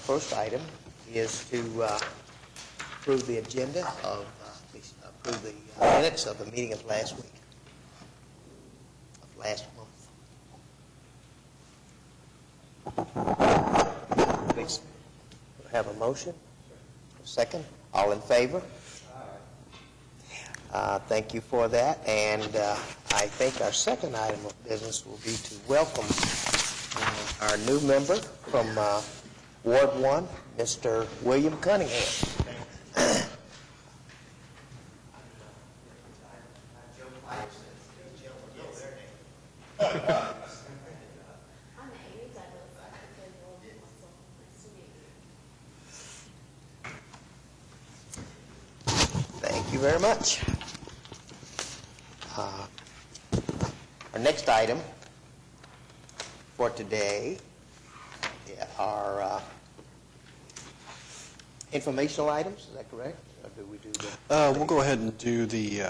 first item is to approve the agenda of, approve the minutes of the meeting of last week, of last month. Please have a motion. A second. All in favor? Thank you for that. And I think our second item of business will be to welcome our new member from Ward 1, Mr. William Cunningham. Thank you very much. Our next item for today are informational items. Is that correct? Or do we do the We'll go ahead and do the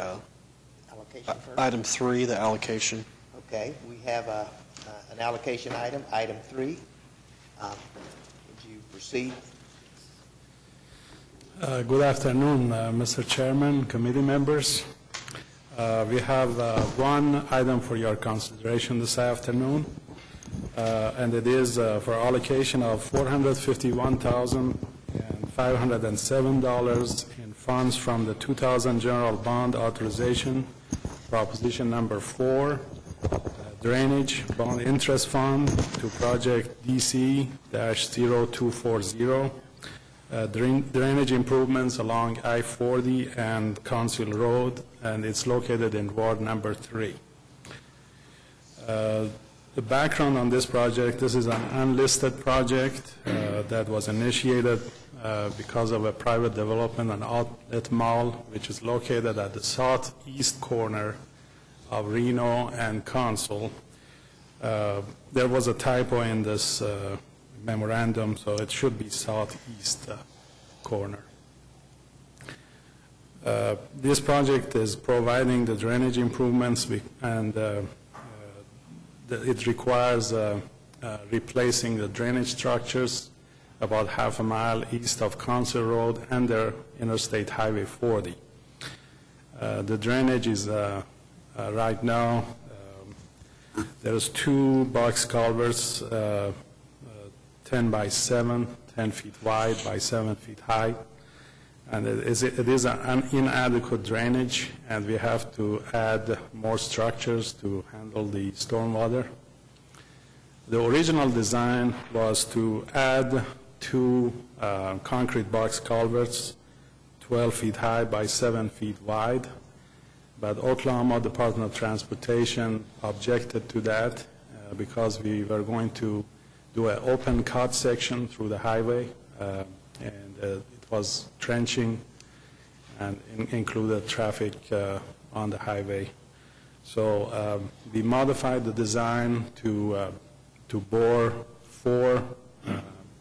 allocation first? item 3, the allocation. Okay. We have an allocation item, item 3. Would you proceed? Good afternoon, Mr. Chairman, committee members. We have one item for your consideration this afternoon, and it is for allocation of $451,507 in funds from the 2000 General Bond Authorization, Proposition Number 4, Drainage Bond Interest Fund to Project DC-0240. Drainage improvements along I-40 and Council Road, and it's located in Ward number 3. The background on this project, this is an unlisted project that was initiated because of a private development, an outlet mall, which is located at the southeast corner of Reno and Council. There was a typo in this memorandum, so it should be southeast corner. This project is providing the drainage improvements, and it requires replacing the drainage structures about half a mile east of Council Road and the Interstate Highway 40. The drainage is right now, there's 2 box culverts, 10 by 7, 10 feet wide by 7 feet high. And it is an inadequate drainage, and we have to add more structures to handle the stormwater. The original design was to add 2 concrete box culverts, 12 feet high by 7 feet wide, but Oklahoma Department of Transportation objected to that because we were going to do an open cut section through the highway, and it was trenching and included traffic on the highway. So we modified the design to bore 4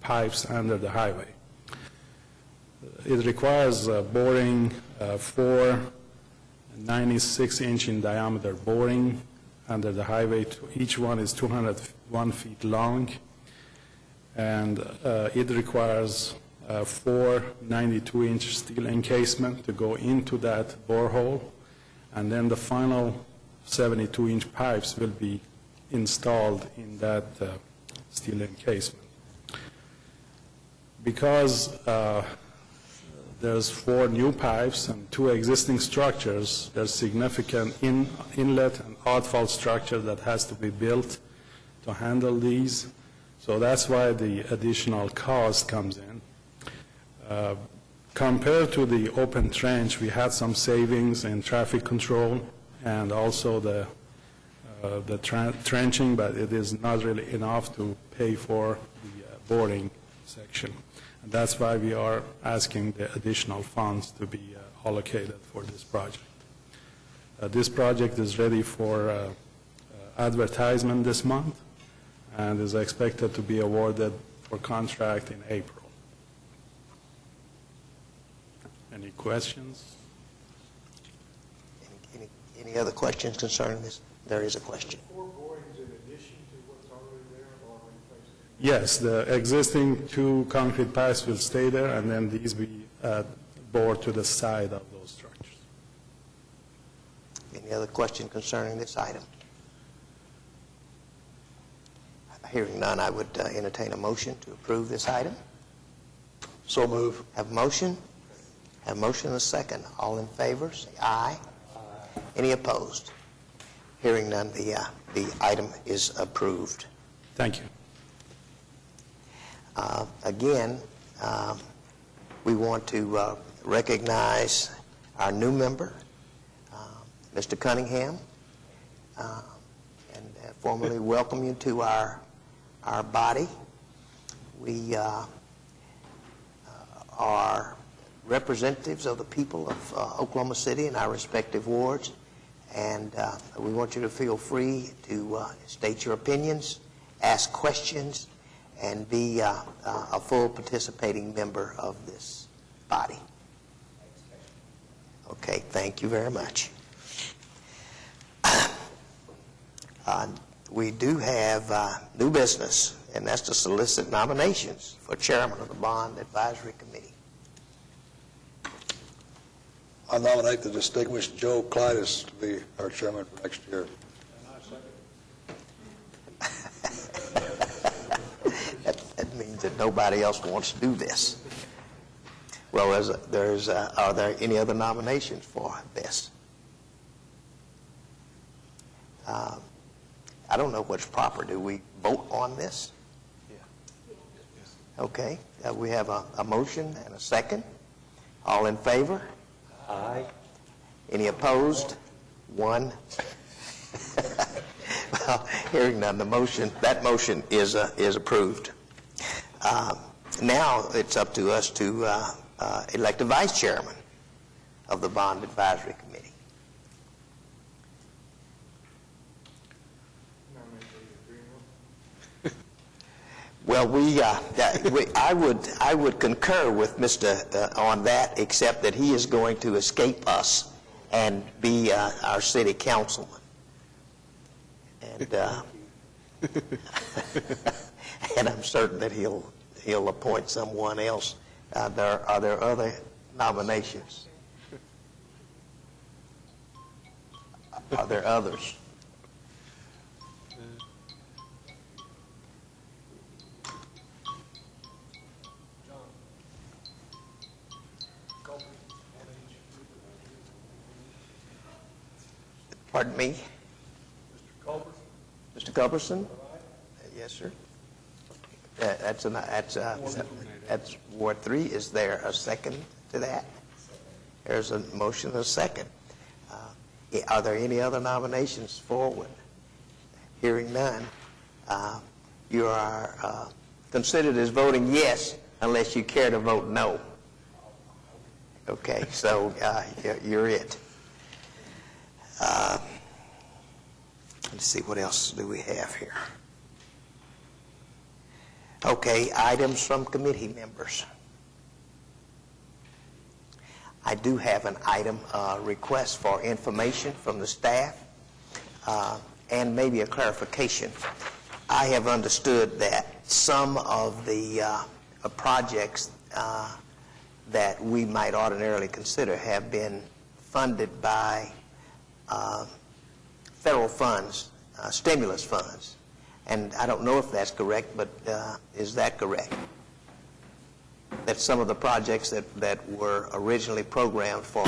pipes under the highway. It requires boring 4 96-inch in diameter boring under the highway. Each one is 201 feet long, and it requires 4 92-inch steel encasement to go into that borehole, and then the final 72-inch pipes will be installed in that steel encasement. Because there's 4 new pipes and 2 existing structures, there's significant inlet and outfall structure that has to be built to handle these. So that's why the additional cost comes in. Compared to the open trench, we had some savings in traffic control and also the trenching, but it is not really enough to pay for the boring section. And that's why we are asking the additional funds to be allocated for this project. This project is ready for advertisement this month and is expected to be awarded for contract in April. Any questions? Any other questions concerning this? There is a question. 4 borings in addition to what's already there or replacement? Yes, the existing 2 concrete pipes will stay there, and then these be bored to the side of those structures. Any other question concerning this item? Hearing none, I would entertain a motion to approve this item. So move. Have a motion? Have a motion and a second. All in favor, say aye. Any opposed? Hearing none, the item is approved. Thank you. Again, we want to recognize our new member, Mr. Cunningham, and formally welcome you to our body. We are representatives of the people of Oklahoma City in our respective wards, and we want you to feel free to state your opinions, ask questions, and be a full participating member of this body. Okay, thank you very much. We do have new business, and that's to solicit nominations for chairman of the Bond Advisory Committee. I nominate the distinguished Joe Clytus to be our chairman for next year. That means that nobody else wants to do this. Well, are there any other nominations for this? I don't know what's proper. Do we vote on this? Yeah. Okay. We have a motion and a second. All in favor? Aye. Any opposed? One. Well, hearing none, that motion is approved. Now it's up to us to elect a vice chairman of the Bond Advisory Committee. Well, I would concur with Mr. On that, except that he is going to escape us and be our city councilman. And and I'm certain that he'll appoint someone else. Are there other nominations? Are there others? Pardon me? Mr. Culberson. Mr. Culberson? Yes, sir. That's Ward 3. Is there a second to that? There's a motion and a second. Are there any other nominations forward? Hearing none, you are considered as voting yes unless you care to vote no. Okay, so you're it. Let's see, what else do we have here? Okay, items from committee members. I do have an item, request for information from the staff, and maybe a clarification. I have understood that some of the projects that we might ordinarily consider have been funded by federal funds, stimulus funds. And I don't know if that's correct, but is that correct? That some of the projects that were originally programmed for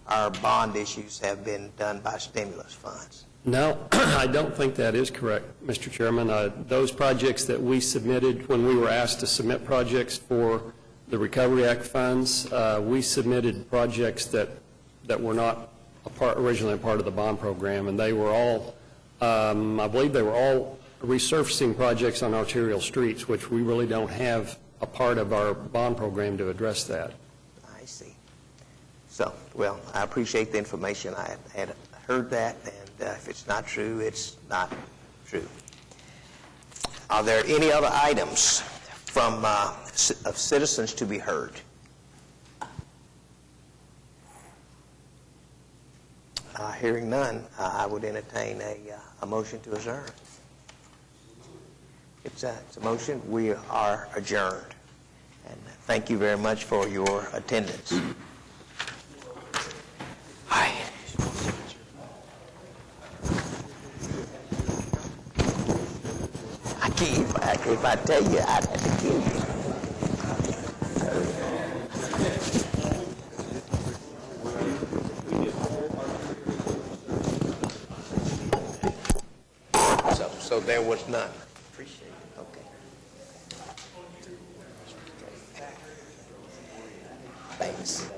our bond issues have been done by stimulus funds? No, I don't think that is correct, Mr. Chairman. Those projects that we submitted when we were asked to submit projects for the Recovery Act funds, we submitted projects that were not originally a part of the bond program, and they were all, I believe they were all resurfacing projects on arterial streets, which we really don't have a part of our bond program to address that. I see. So, well, I appreciate the information. I had heard that, and if it's not true, it's not true. Are there any other items from of citizens to be heard? Hearing none, I would entertain a motion to adjourn. It's a motion. We are adjourned. And thank you very much for your attendance. Hi. If I tell you, I'd have to kill you. So there was none. Appreciate it. Okay. Thanks.